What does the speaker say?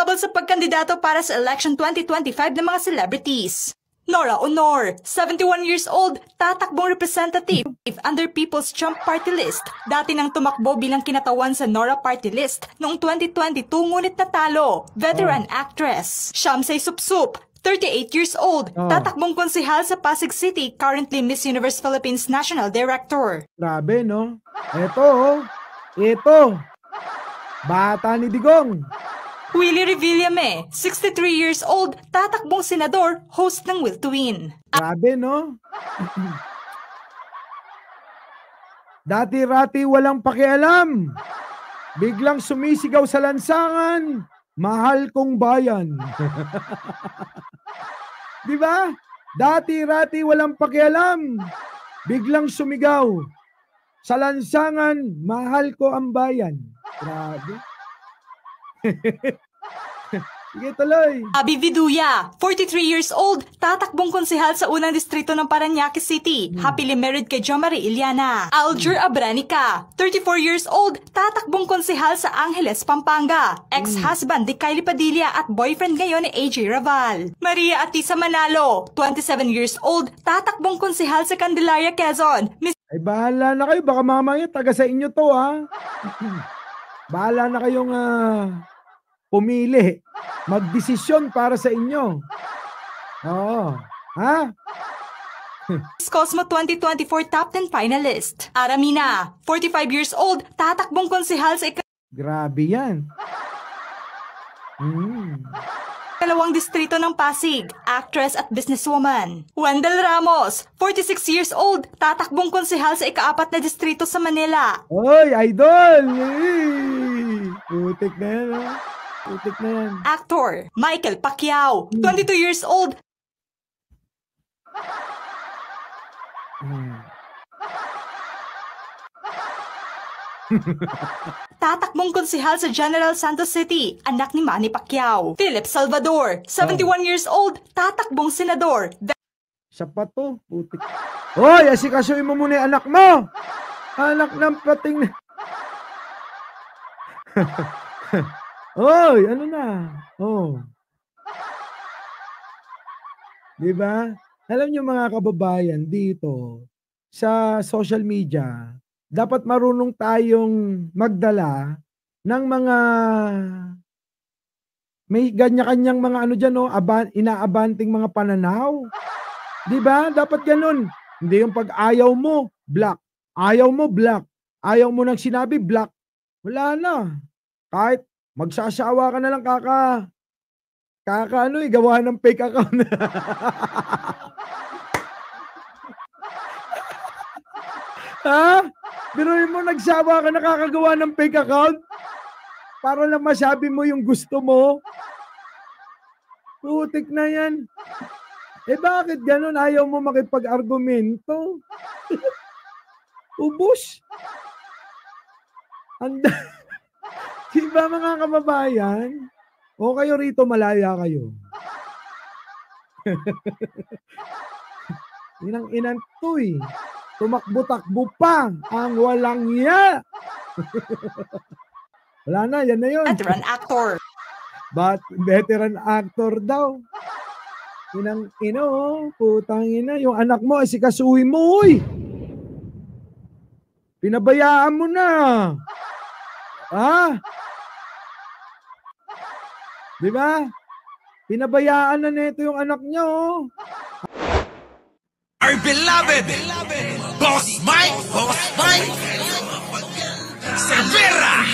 Humabol sa pagkandidato para sa election 2025 ng mga celebrities. Nora Honor, 71 years old, tatakbong representative under People's Champ Party List. Dati nang tumakbo bilang kinatawan sa Nora Party List noong 2022 ngunit natalo. Veteran actress. Shamsay Supsup, 38 years old, tatakbong konsehal sa Pasig City, currently Miss Universe Philippines National Director. Grabe, no? Ito. Bata ni Digong. Willie Revillame, 63 years old, tatakbong senador, host ng Will to Win. Grabe, no? Dati-rati walang pakialam. Biglang sumisigaw sa lansangan, mahal kong bayan. Di ba? Dati-rati walang pakialam. Biglang sumigaw sa lansangan, mahal ko ang bayan. Grabe. Sige, tuloy. Abby Viduya, 43 years old, tatakbong konsehal sa unang distrito ng Parañaque City. Happily married kay Jo Marie Iliana. Alger Abranica, 34 years old, tatakbong konsehal sa Angeles, Pampanga. Ex-husband ni Kylie Padilla at boyfriend ngayon ni AJ Raval. Maria Atisa Manalo, 27 years old, tatakbong konsehal sa Candelaria, Quezon. Ay, bahala na kayo. Baka mamaya taga sa inyo to, ha? Bahala na kayong pumili. Magdesisyon para sa inyo. Oo. Ha? Cosmo 2024 Top 10 Finalist. Aramina, 45 years old, tatakbong konsehal sa Grabe yan. Kalawang distrito ng Pasig, actress at businesswoman. Wendell Ramos, 46 years old, tatakbong konsehal sa ika-4 na distrito sa Manila. Oy, idol! Putik na yan, ha? Putik na yan. Actor, Michael Pacquiao, 22 years old. Tatakbong konsehal sa General Santos City, anak ni Manny Pacquiao. Philip Salvador, 71 years old, tatakbong senador. Siya pa to, putik. Hoy, asikasuin mo muna yung anak mo! Anak ng pating... Hoy, ano na? Oh. Diba? Alam nyo mga kababayan, dito, sa social media, dapat marunong tayong magdala ng mga may kanya-kanyang mga ano dyan, no? Inaabanting mga pananaw. Diba? Dapat ganun. Hindi yung pag ayaw mo, black. Ayaw mo, black. Ayaw mo nang sinabi, black. Wala na. Kahit magsasawa ka na lang gawa ng fake account. Ha? Biruin mo, nagsawa ka nakakagawa ng fake account para lang masabi mo yung gusto mo. Putik na yan. Eh bakit ganun? Ayaw mo makipag-argumento? Ubus. Anda. Diba mga kababayan? O kayo rito, malaya kayo. Inang-inan to eh. Tumakbo-takbo pa ang walang iya. Wala na, yan na yun. Veteran actor. Veteran actor daw. Inang-ino, putang ina. Yung anak mo, asikasuhin mo, uy. Pinabayaan mo na. Ha? Diba? Pinabayaan na nito yung anak niya, oh. Our beloved Boss Mike Cervera